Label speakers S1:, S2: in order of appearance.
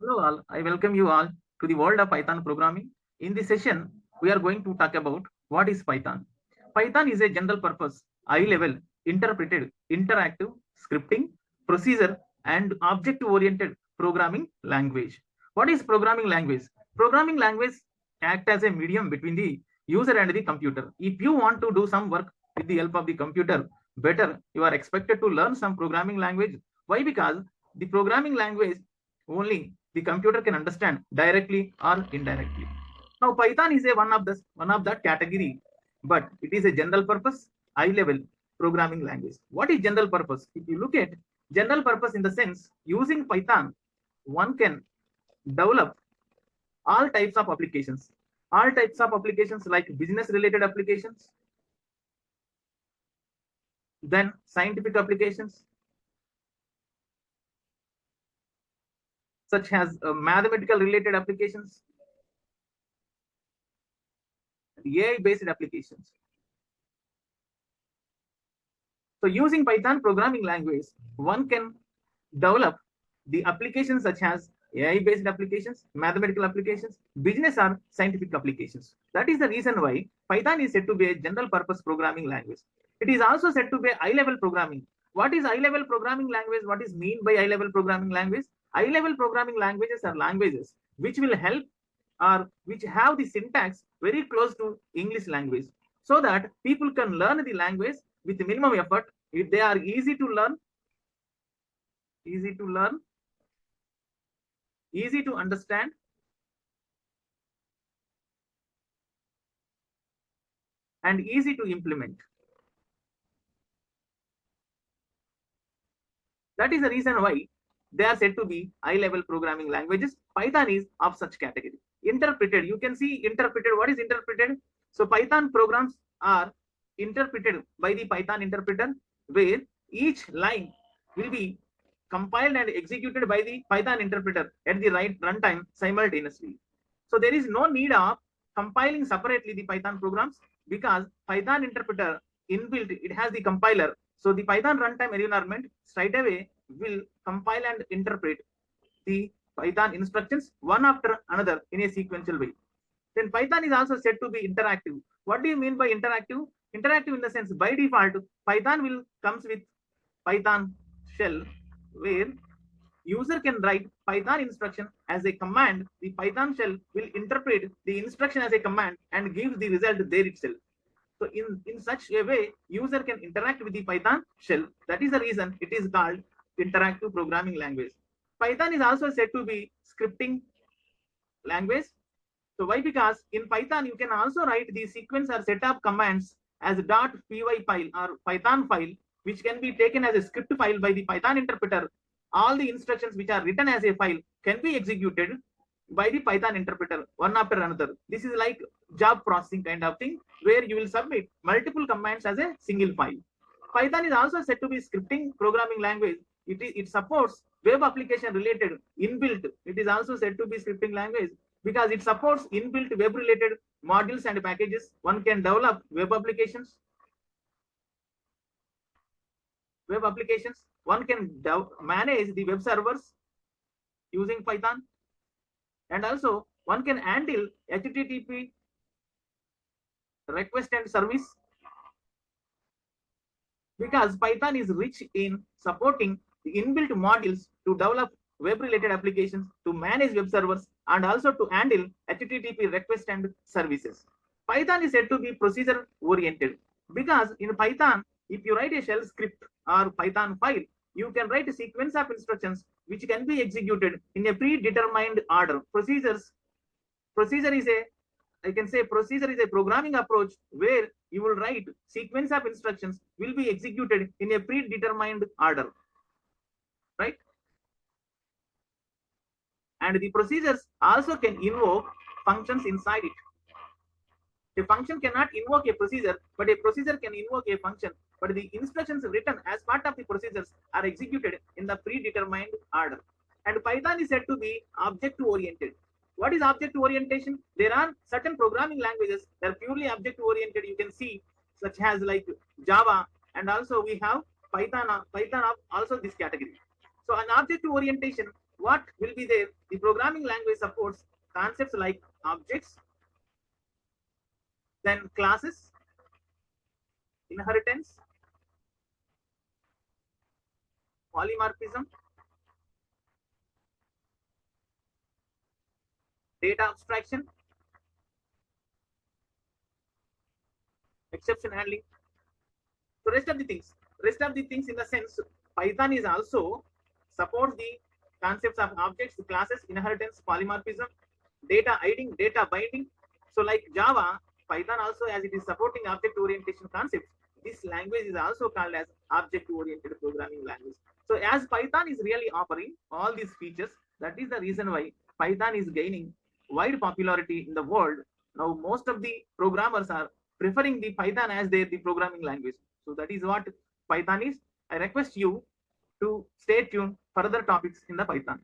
S1: Hello all, I welcome you all to the world of Python programming. In this session, we are going to talk about what is Python. Python is a general purpose, high level, interpreted, interactive, scripting, procedure, and object oriented programming language. What is programming language? Programming language act as a medium between the user and the computer. If you want to do some work with the help of the computer, better you are expected to learn some programming language. Why? Because the programming language only the computer can understand directly or indirectly. Now Python is a one of that category, but it is a general purpose, high level programming language. What is general purpose? If you look at general purpose in the sense, using Python, one can develop all types of applications. All types of applications like business related applications, then scientific applications, such as mathematical related applications, AI based applications. So using Python programming language, one can develop the applications such as AI based applications, mathematical applications, business or scientific applications. That is the reason why Python is said to be a general purpose programming language. It is also said to be high level programming. What is high level programming language? What is mean by high level programming language? High level programming languages are languages which will help or which have the syntax very close to English language, so that people can learn the language with minimum effort. If they are easy to learn, easy to understand, and easy to implement. That is the reason why they are said to be high level programming languages. Python is of such category. Interpreted, you can see interpreted. What is interpreted? So Python programs are interpreted by the Python interpreter, where each line will be compiled and executed by the Python interpreter at the right runtime simultaneously. So there is no need of compiling separately the Python programs, because Python interpreter inbuilt, it has the compiler. So the Python runtime environment straight away will compile and interpret the Python instructions one after another in a sequential way. Then Python is also said to be interactive. What do you mean by interactive? Interactive in the sense, by default, Python will comes with Python shell, where user can write Python instruction as a command. The Python shell will interpret the instruction as a command and gives the result there itself. So in such a way, user can interact with the Python shell. That is the reason it is called interactive programming language. Python is also said to be scripting language. So why? Because in Python, you can also write the sequence or set of commands as .py file or Python file, which can be taken as a script file by the Python interpreter. All the instructions which are written as a file can be executed by the Python interpreter one after another. This is like job processing kind of thing, where you will submit multiple commands as a single file. Python is also said to be scripting programming language. It supports web application related inbuilt. It is also said to be scripting language because it supports inbuilt web related modules and packages. One can develop web applications. One can manage the web servers using Python, and also one can handle HTTP request and service, because Python is rich in supporting the inbuilt modules to develop web related applications, to manage web servers, and also to handle HTTP request and services. Python is said to be procedure oriented, because in Python, if you write a shell script or Python file, you can write a sequence of instructions which can be executed in a predetermined order. Procedure is a programming approach where you will write sequence of instructions will be executed in a predetermined order, right? And the procedures also can invoke functions inside it. A function cannot invoke a procedure, but a procedure can invoke a function. But the instructions written as part of the procedures are executed in the predetermined order. And Python is said to be object oriented. What is object orientation? There are certain programming languages that are purely object oriented. You can see, such as like Java, and also we have Python also this category. So an object orientation, what will be there? The programming language supports concepts like objects, then classes, inheritance, polymorphism, data abstraction, exception handling. So rest of the things in the sense, Python is also supports the concepts of objects, classes, inheritance, polymorphism, data hiding, data binding. So like Java, Python also, as it is supporting object orientation concepts, this language is also called as object oriented programming language. So as Python is really offering all these features, that is the reason why Python is gaining wide popularity in the world. Now most of the programmers are preferring the Python as the programming language. So that is what Python is. I request you to stay tuned for further topics in the Python.